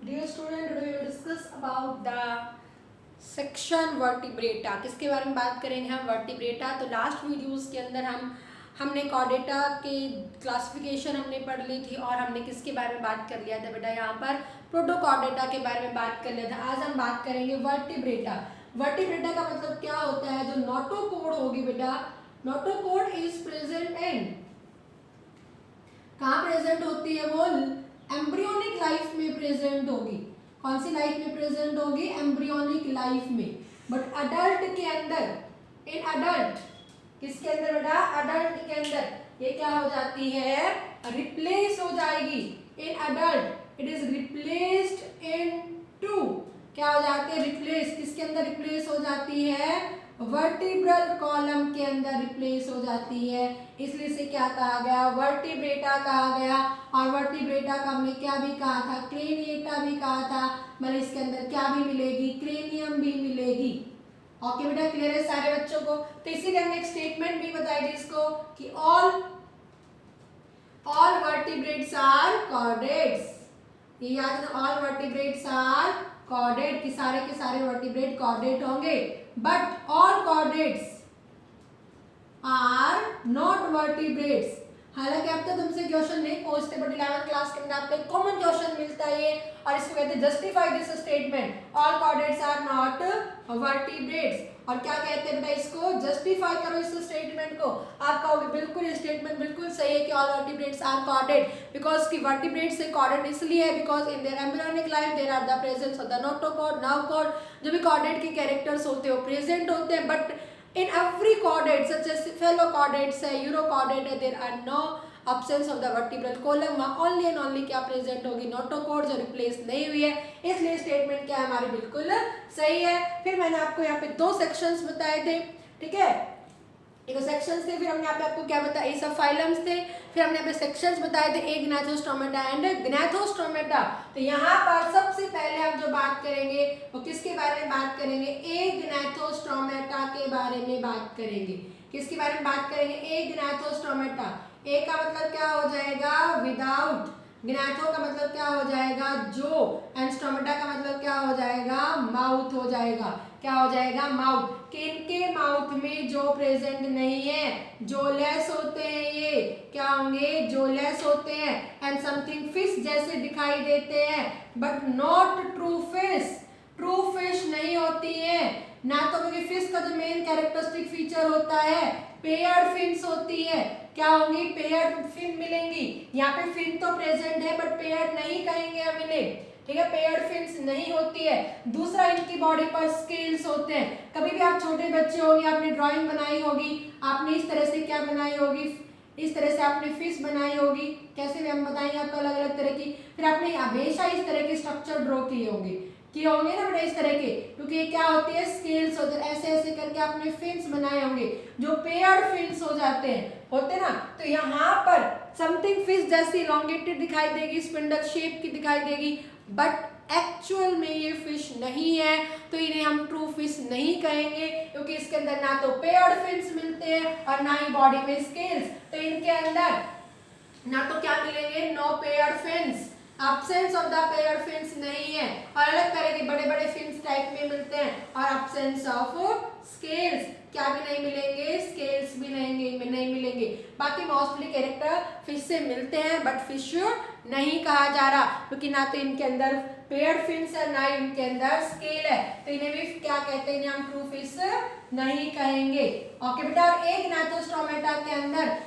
Dear student, today we will discuss about the section vertebrata. किसके बारे में बात करेंगे हम? वर्टिब्रेटा। तो लास्ट वीडियोस के अंदर हमने कॉर्डेटा के क्लासिफिकेशन हमने पढ़ ली थी और हमने किसके बारे में बात कर लिया था बेटा? यहाँ पर प्रोटोकॉर्डेटा के बारे में बात कर लिया था। आज हम बात करेंगे वर्टिब्रेटा। वर्टिब्रेटा का मतलब क्या होता है? जो नोटोकोड होगी बेटा, नोटोकोड इज प्रेजेंट इन, कहाँ प्रेजेंट होती है वो? एम्ब्रियोनिक लाइफ में प्रेजेंट होगी। कौन सी लाइफ में प्रेजेंट होगी? एम्ब्रियोनिक लाइफ में। बट अडल्ट के अंदर, इन अडल्ट, किसके अंदर बेटा? अडल्ट के अंदर ये क्या हो जाती है? रिप्लेस हो जाएगी। In adult it is replaced into, क्या हो जाती है? रिप्लेस। किसके अंदर रिप्लेस हो जाती है? वर्टिब्रल कॉलम के अंदर रिप्लेस हो जाती है। इसलिए इसे क्या कहा गया? वर्टिब्रेटा कहा गया। और वर्टिब्रेटा का हमने क्या भी कहा था? क्रेनिएटा भी कहा था। मतलब इसके अंदर क्या भी मिलेगी? क्रेनियम भी मिलेगी। ओके बेटा, क्लियर है सारे बच्चों को? तो इसीलिए हमने एक स्टेटमेंट भी बताई थी इसको कि ऑल वर्टिब्रेट्स आर कॉर्डेट्स। ये याद रखना, ऑल वर्टिब्रेट्स आर कॉर्डेट, कि सारे के सारे वर्टिब्रेट कॉर्डेट होंगे। But all chordates are not vertebrates. हालांकि अब तो तुमसे क्वेश्चन नहीं पूछते, बट 11th क्लास के अंदर आपको एक कॉमन क्वेश्चन मिलता है ये, और इसको कहते हैं justify this statement, all chordates are not vertebrates. और क्या कहते हैं बेटा? इसको जस्टिफाई करो इस स्टेटमेंट को। आप कहोगे बिल्कुल ये स्टेटमेंट बिल्कुल सही है कि all vertebrates are chordate, because की वर्टिब्रेट्स से कॉर्डेट इसलिए है because in their embryonic life there are the presence of the notochord, notochord. जो भी कॉर्डेट के कैरेक्टर्स होते हैं वो प्रेजेंट होते हैं, but in every chordate such as cephalochordates है, यूरोकॉर्डेट है, there are no absence of the vertebral column। वहाँ only and only क्या प्रेजेंट होगी? नोटोकॉर्ड, जो रिप्लेस नहीं हुई है। इसलिए स्टेटमेंट क्या है हमारी? बिल्कुल सही है। फिर मैंने आपको यहाँ पे दो सेक्शंस बताए थे, ठीक है? एक सेक्शंस थे, फिर हमने यहाँ पे आपको क्या बताया? ये सब फाइलम्स थे। फिर हमने यहाँ पे सेक्शंस बताए थे, एक ग्नैथोस्टोमेटा एंड ग्नैथोस्टोमेटा। तो यहाँ पर सबसे पहले हम जो बात करेंगे वो किसके बारे में बात करेंगे? एक ग्नैथोस्टोमेटा के बारे में बात करेंगे। किसके बारे में बात करेंगे? एक ग्नैथोस्टोमेटा। ए का मतलब क्या हो जाएगा? विदाउट। ग्नैथो का मतलब क्या हो जाएगा? जो। एंड स्टोमेटा का मतलब क्या हो जाएगा? माउथ हो जाएगा। क्या हो जाएगा? माउथ। किनके माउथ में? जो प्रेजेंट नहीं है, जोलेस होते हैं ये। क्या होंगे? जोलेस होते हैं। एंड समथिंग फिश जैसे दिखाई देते हैं, but not true fish. True fish नहीं होती है ना, तो क्योंकि फिश का जो मेन कैरेक्टरिस्टिक फीचर होता है पेयर्ड फिन्स होती है। क्या होंगी? पेयर्ड फिन मिलेंगी। यहाँ पे फिन तो प्रेजेंट है बट पेयर्ड नहीं कहेंगे हम इन्हें, ठीक है? पेयर्ड फिन्स नहीं होती है। दूसरा, इनकी बॉडी पर स्केल्स होते हैं। कभी भी आप छोटे बच्चे होंगे, आपने ड्राइंग बनाई होगी, आपने इस तरह से क्या बनाई होगी? इस तरह से आपने फिश बनाई होगी। कैसे भी हम बताएंगे आपको अलग अलग तरह की। फिर आपने हमेशा इस तरह के स्ट्रक्चर ड्रॉ किए होंगे ना बेटा, इस तरह के, क्योंकि ये क्या होती है? स्केल्स होते हैं। ऐसे ऐसे करके आपने फिन्स बनाए होंगे जो पेयर्ड फिन्स हो जाते हैं, होते ना। तो यहाँ पर समथिंग फिश जैसी इलोंगेटेड दिखाई देगी, स्पिंडल शेप की दिखाई देगी, बट एक्चुअल में ये फिश नहीं है। तो इन्हें हम ट्रू फिश नहीं कहेंगे, क्योंकि इसके अंदर ना तो पेयर्ड फिन्स मिलते हैं और ना ही बॉडी में स्केल्स। तो इनके अंदर ना तो क्या मिलेंगे? No paired fins, absence of the paired fins नहीं है। और अलग तरह के बड़े बड़े फिन्स टाइप में मिलते हैं। और absence ऑफ स्केल्स, क्या भी नहीं मिलेंगे? स्केल्स भी नहीं मिलेंगे। बाकी मोस्टली कैरेक्टर फिश से मिलते हैं, बट फिश नहीं कहा जा रहा, क्योंकि ना तो इनके अंदर पेयर्ड फिन्स है ना इनके अंदर स्केल है। तो इन्हें भी क्या कहते हैं? हम ट्रू फिश नहीं कहेंगे। ओके बेटा, और एक ग्नैथोस्टोमेटा के अंदर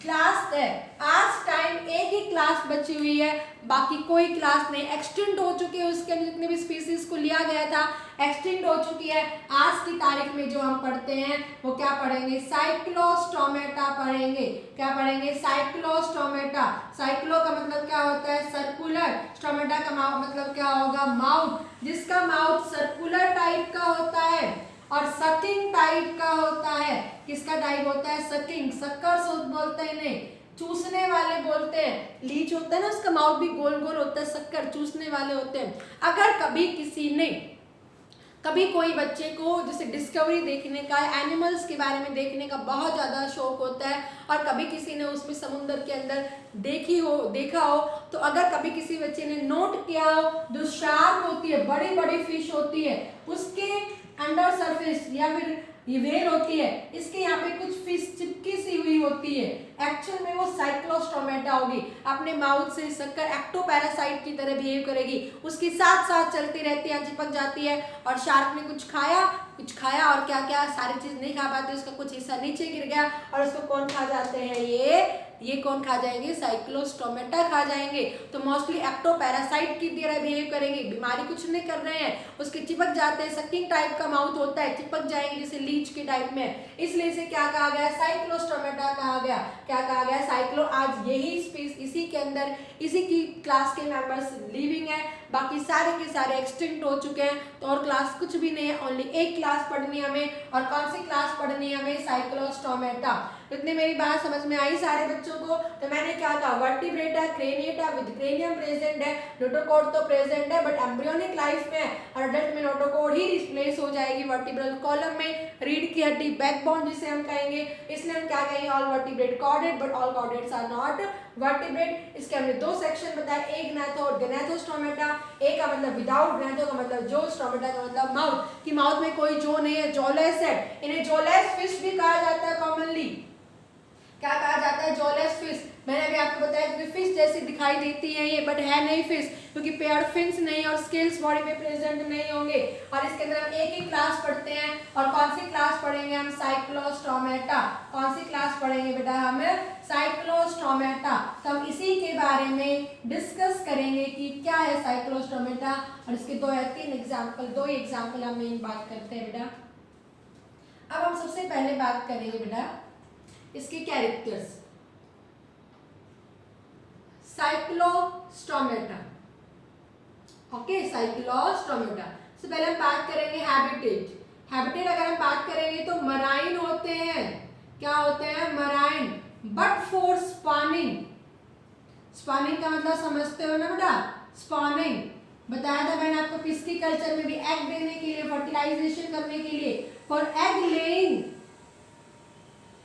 क्लास है, आज टाइम एक ही क्लास बची हुई है, बाकी कोई क्लास नहीं, एक्सटिंक्ट हो चुकी है। उसके अंदर जितने भी स्पीसीज को लिया गया था एक्सटिंक्ट हो चुकी है। आज की तारीख में जो हम पढ़ते हैं वो क्या पढ़ेंगे? साइक्लोस्टोमेटा पढ़ेंगे। क्या पढ़ेंगे? साइक्लोस्टोमेटा। साइक्लो का मतलब क्या होता है? सर्कुलर। स्टोमेटा का मतलब क्या होगा? माउथ। जिसका माउथ सर्कुलर टाइप का होता है और सकिंग टाइप का होता है। किसका टाइप होता है? सकिंग। सक्कर्स बोलते हैं इन्हें, चूसने वाले बोलते हैं। लीच होता है ना, उसका माउथ भी गोल गोल होता है। शक्कर चूसने वाले होते हैं। अगर कभी किसी ने कभी कोई बच्चे को जैसे डिस्कवरी देखने का, एनिमल्स के बारे में देखने का बहुत ज़्यादा शौक होता है, और कभी किसी ने उसमें समुद्र के अंदर देखा हो, तो अगर कभी किसी बच्चे ने नोट किया हो, जो शार्क होती है, बड़ी बड़ी फिश होती है, उसके अंडर सरफेस या फिर ये व्हेल होती है, इसके यहाँ पे कुछ फिश चिपकी सी हुई होती है, एक्चुअल में वो साइक्लोस्टोमेटा होगी। अपने माउथ से सककर एक्टोपैरासाइट की तरह बिहेव करेगी, उसके साथ साथ चलती रहती है, चिपक जाती है। और शार्क ने कुछ खाया और क्या क्या सारी चीज नहीं खा पाते, उसका कुछ हिस्सा नीचे गिर गया, और उसको कौन खा जाते हैं? ये कौन खा जाएंगे? साइक्लोस्टोमेटा खा जाएंगे। तो मोस्टली एक्टोपैरासाइट की तरह बिहेव करेंगे, बीमारी कुछ नहीं कर रहे हैं, उसके चिपक जाते हैं, सकिंग टाइप का माउथ होता है, चिपक जाएंगे जैसे लीच के टाइप में, इसलिए इसे क्या कहा गया? साइक्लोस्टोमेटा कहा गया। क्या कहा गया? साइक्लो। आज यही स्पीस, इसी के अंदर, इसी की क्लास के मेंबर्स लिविंग है, बाकी सारे के सारे एक्सटिंक्ट हो चुके हैं। तो और क्लास कुछ भी नहीं है, ओनली एक क्लास पढ़नी है हमें, और कौन सी क्लास पढ़नी है हमें? साइक्लोस्टोमेटा। इतनी मेरी बात समझ में आई सारे बच्चों को? तो मैंने क्या कहा? Vertebrata, craniata with cranium present है, नोटोकॉड तो प्रेजेंट है, बट एम्ब्रियोनिक लाइफ में और अडल्ट में नोटोकॉड ही रिप्लेस हो जाएगी वर्टिब्रल कॉलम में। रीढ़ की हड्डी, बैकबोन जिसे हम कहेंगे, इसलिए हम क्या कहेंगे? All vertebrate chordate, but all chordates are not vertebrate. इसके हमने दो सेक्शन बताए, एक ग्नैथो और ग्नैथोस्टोमेटा। एक का मतलब विदाउट, ग्नैथो का मतलब जो, स्टोमेटा का मतलब माउथ, कि माउथ में कोई जो नहीं है, जॉलेस है। इन्हें जॉलेस फिश भी कहा जाता है कॉमनली। क्या कहा जाता है? Jawless fish. मैंने अभी आपको बताया कि फिश जैसी दिखाई देती है ये, बट है नहीं फिश, क्योंकि पेयर्ड फिन्स नहीं और स्केल्स बॉडी में प्रेजेंट नहीं होंगे। और इसके अंदर हम एक ही क्लास पढ़ते हैं, और कौन सी क्लास पढ़ेंगे हम? साइक्लोस्टोमेटा। कौन सी क्लास पढ़ेंगे बेटा हम? साइक्लोस्टोमेटा। तो हम इसी के बारे में डिस्कस करेंगे कि क्या है साइक्लोस्टोमेटा, और इसके दो या तीन एग्जाम्पल, दो ही एग्जाम्पल हम मेन बात करते हैं बेटा। अब हम सबसे पहले बात करेंगे बेटा इसके कैरेक्टर्स। साइक्लोस्टोमेटा, ओके, साइक्लोस्टोमेटा से पहले हम बात करेंगे हैबिटेट। हैबिटेट अगर हम बात करेंगे तो मराइन होते हैं। क्या होते हैं? Marine, but for spawning. Spawning का मतलब समझते हो ना बेटा? स्पॉनिंग बताया था मैंने आपको पिस्किकल्चर में भी, एग देने के लिए, फर्टिलाइजेशन करने के लिए, फॉर एग लेइंग।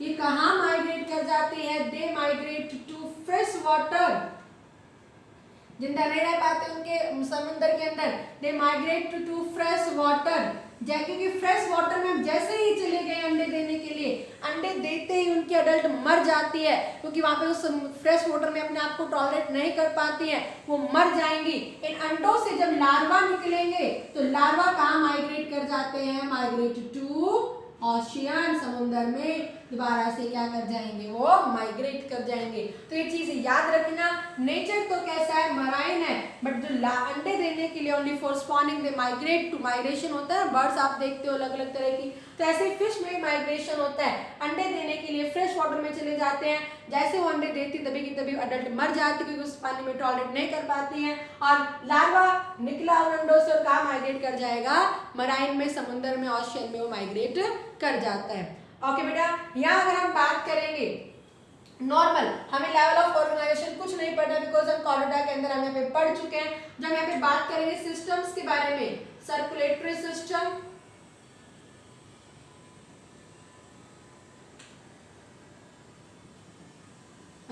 ये कहाँ माइग्रेट कर जाती है? They migrate to fresh water. जिंदा नहीं रह पाते उनके समुद्र के अंदर, they migrate to fresh water. क्योंकि फ्रेश वाटर में जैसे ही चले गए अंडे देने के लिए, अंडे देते ही उनकी अडल्ट मर जाती है, क्योंकि वहां पे उस फ्रेश वाटर में अपने आप को टॉलरेट नहीं कर पाती है, वो मर जाएंगी। इन अंडों से जब लार्वा निकलेंगे तो लार्वा कहाँ माइग्रेट कर जाते हैं? माइग्रेट टू ओशियन, समुद्र में दोबारा से क्या कर जाएंगे? वो माइग्रेट कर जाएंगे। तो ये चीज याद रखना। नेचर तो कैसा है? मराइन है, बट जो अंडे देने के लिए only for spawning they migrate to, migration होता है, बर्ड्स आप देखते हो अलग अलग तरह की, तो ऐसे फिश में माइग्रेशन होता है। अंडे देने के लिए फ्रेश वाटर में चले जाते हैं, जैसे वो अंडे देती तभी की तभी अडल्ट मर जाती, क्योंकि उस पानी में टॉलरेट नहीं कर पाती हैं, और लार्वा निकला उन अंडों से और कहाँ माइग्रेट कर जाएगा? मराइन में, समुद्र में, ओशियन में वो माइग्रेट कर जाता है। ओके बेटा, यहाँ अगर हम बात करेंगे नॉर्मल, हमें लेवल ऑफ ऑर्गेनाइजेशन कुछ नहीं पढ़ना, बिकॉज हम कॉरिडोर के अंदर हम यहाँ पे पढ़ चुके हैं। जब हम यहाँ पे बात करेंगे सिस्टम्स के बारे में, सर्कुलेटरी सिस्टम,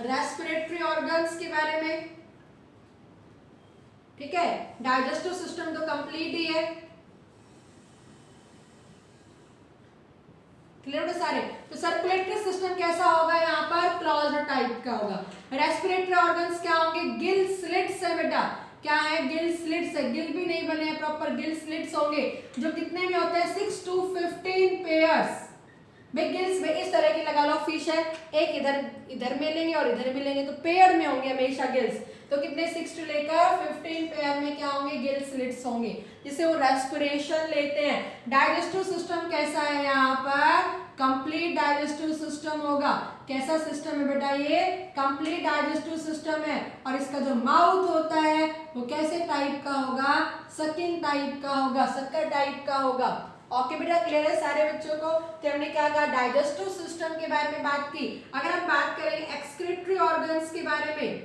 रेस्पिरेटरी ऑर्गन्स के बारे में, ठीक है, डाइजेस्टिव सिस्टम तो कंप्लीट ही है, क्लियर सारे। तो सर्कुलेटरी सिस्टम कैसा होगा? यहाँ पर क्लोज्ड टाइप का होगा। रेस्पिरेटरी ऑर्गन्स क्या होंगे? गिल स्लिट्स है बेटा। क्या है? गिल स्लिट्स है, गिल भी नहीं बने हैं प्रॉपर, गिल स्लिट्स होंगे, जो कितने में होते हैं? 6 to 15 पेयर्स। भाई गिल्स में इस तरह की लगा लो फिश है, एक इधर मिलेंगे और इधर मिलेंगे, तो पेयर में होंगे हमेशा गिल्स। तो कितने? 6 to लेकर 15 पेयर में क्या होंगे? गिल स्लिट्स होंगे, जिससे वो रेस्पिरेशन लेते हैं। डाइजेस्टिव सिस्टम कैसा है? यहाँ पर कंप्लीट डाइजेस्टिव सिस्टम होगा। कैसा सिस्टम है बेटा? ये कंप्लीट डाइजेस्टिव सिस्टम है। और इसका जो माउथ होता है वो कैसे टाइप का होगा? सकिंग टाइप का होगा, शक्कर टाइप का होगा। ओके बेटा, क्लियर है सारे बच्चों को? तो हमने क्या कहा? डाइजेस्टिव सिस्टम के बारे में बात की। अगर हम बात करेंगे एक्सक्रीटरी ऑर्गन्स के बारे में,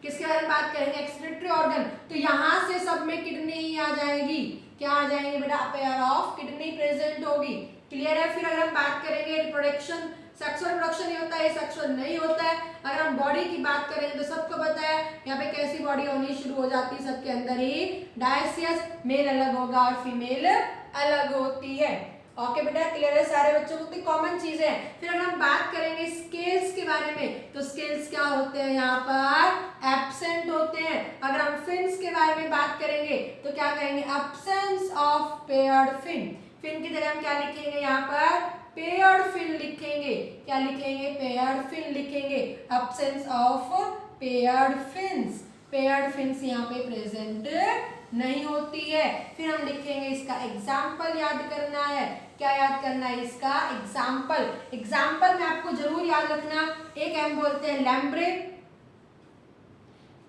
किसके बारे में बात करेंगे? एक्सक्रीटरी ऑर्गन, तो यहां से सब में किडनी ही आ जाएगी। क्या आ जाएंगे बेटा, पेयर ऑफ किडनी प्रेजेंट होगी। क्लियर है। फिर अगर हम बात करेंगे रिप्रोडक्शन, सेक्सुअल रिप्रोडक्शन ही होता है, सेक्सुअल नहीं होता है। अगर हम बॉडी की बात करेंगे तो सबको पता है यहाँ पे कैसी बॉडी होनी शुरू हो जाती है, सबके अंदर ही डायसियस, मेल अलग होगा और फीमेल अलग होती है। ओके बेटा, क्लियर है सारे बच्चों को, कॉमन चीजें हैं। फिर अगर हम बात करेंगे स्केल्स के बारे में तो स्केल्स क्या होते हैं, यहाँ पर एब्सेंट होते हैं। अगर हम फिन्स के बारे में बात करेंगे तो क्या कहेंगे, absence of paired fin. Fin की जगह हम क्या लिखेंगे, यहाँ पर पेयर्ड फिन लिखेंगे। क्या लिखेंगे, पेयर्ड फिन लिखेंगे, absence of paired fins. Paired fins यहाँ पे प्रेजेंट नहीं होती है। फिर हम लिखेंगे इसका एग्जाम्पल याद करना है। क्या याद करना है, इसका एग्जाम्पल। एग्जाम्पल में आपको जरूर याद रखना, एक हम बोलते हैं लैम्ब्रे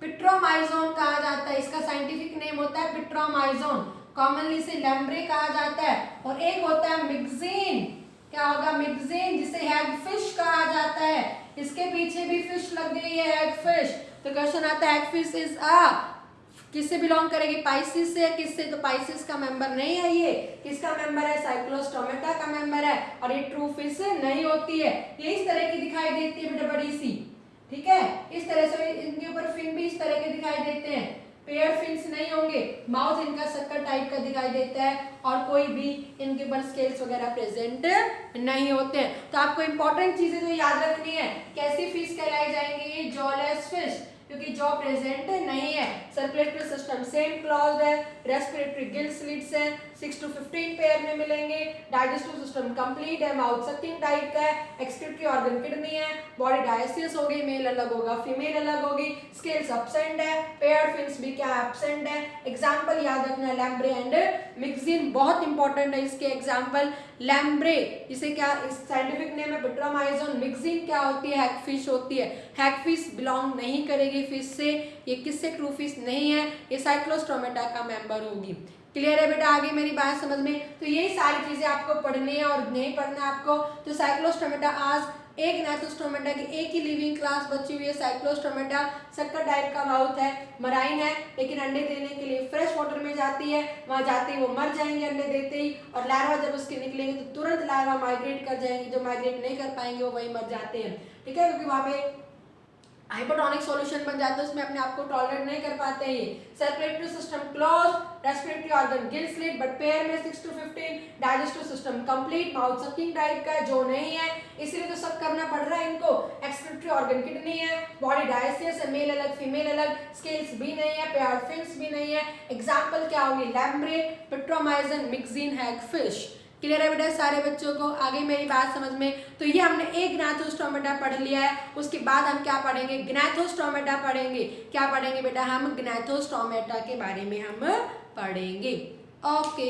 पिट्रोमाइजोन कहा जाता है, इसका साइंटिफिक नेम होता है पिट्रोमाइजोन, कॉमनली इसे लैम्ब्रे कहा जाता है। और एक होता है मिक्जीन, क्या होगा, मिक्जीन, जिसे हैगफिश कहा जाता है। इसके पीछे भी फिश लग गई है, हैगफिश। तो क्वेश्चन आता है हैगफिश इज किससे बिलोंग करेगी, पाइसिस से। किससे, तो पाइसिस का मेंबर नहीं है ये। किसका मेंबर है, साइक्लोस्टोमेटा का मेंबर है। और ये ट्रू फिश नहीं होती है। ये इस तरह की दिखाई देती है बेटा, बड़ी सी, ठीक है, इस तरह से। इनके ऊपर फिन भी इस तरह के दिखाई देते हैं। पेयर फिन्स नहीं होंगे। माउथ इनका सक्कर टाइप का दिखाई देता है और कोई भी इनके ऊपर स्केल्स वगैरह प्रेजेंट नहीं होते हैं। तो आपको इंपॉर्टेंट चीजें जो याद रखनी है, कैसी फिश कहलाई जाएंगी, ये जॉलेस फिश, क्योंकि जॉ प्रेजेंट नहीं है। सर्कुलेटरी सिस्टम सेम क्लोज्ड है। रेस्पिरेटरी गिल स्लिट्स है, 6 to 15 पेयर में मिलेंगे। डाइजेस्टिव सिस्टम कंप्लीट है, माउथ सकिंग टाइप का है। एक्सक्रीटरी ऑर्गन किडनी है। बॉडी डायसियस हो गई, मेल अलग होगा, फीमेल अलग होगी। स्केल्स एब्सेंट है। पेयर्ड फिन्स भी क्या एब्सेंट है। एग्जांपल याद रखना, लैम्ब्रे एंड मिक्जीन, बहुत इंपॉर्टेंट है इसके एग्जांपल। लैम्ब्रे, इसे क्या, इस साइंटिफिक नेम है पिट्रोमाइजोन। मिक्जीन क्या होती है, हैगफिश होती है। हैगफिश बिलोंग नहीं करेगी फिश से, ये किससे, ट्रू फिश नहीं है, ये साइक्लोस्टोमेटा का मेंबर होगी। क्लियर है बेटा, आगे मेरी बात समझ में। तो यही सारी चीजें आपको पढ़नी है और नहीं पढ़ना है आपको। तो साइक्लोस्टोमेटा, आज एक ग्नैथोस्टोमेटा की एक ही लिविंग क्लास बची हुई है, साइक्लोस्टोमेटा। सक्कर टाइप का माउथ है, मराइन है, लेकिन अंडे देने के लिए फ्रेश वाटर में जाती है। वहां जाते ही वो मर जाएंगे अंडे देते ही, और लार्वा जब उसके निकलेंगे तो तुरंत लार्वा माइग्रेट कर जाएंगे। जो माइग्रेट नहीं कर पाएंगे वो वही मर जाते हैं, ठीक है, क्योंकि वहां पे हाइपोटोनिक सॉल्यूशन बन जाता है, उसमें अपने आप को टॉलरेट नहीं कर पाते हैं। Circulatory system close, respiratory organ Gill slit, but pair में 6 to 15। Digestive system complete, mouth sucking type का है, जो नहीं है, इसीलिए तो सब करना पड़ रहा है इनको। एक्सक्रीटरी ऑर्गन किडनी है। बॉडी डायसियस है, मेल अलग फीमेल अलग। स्केल्स भी नहीं है, पेयर्ड फिन्स भी नहीं है। एग्जाम्पल क्या होगी, लैम्ब्रे, पिट्रोमाइजन, मिक्जीन, हैगफिश। क्लियर है बेटा सारे बच्चों को, आगे मेरी बात समझ में। तो ये हमने एक ग्नैथोस्टोमेटा पढ़ लिया है। उसके बाद हम क्या पढ़ेंगे, ग्नैथोस्टोमेटा पढ़ेंगे। क्या पढ़ेंगे बेटा, हम ग्नैथोस्टोमेटा के बारे में हम पढ़ेंगे। ओके।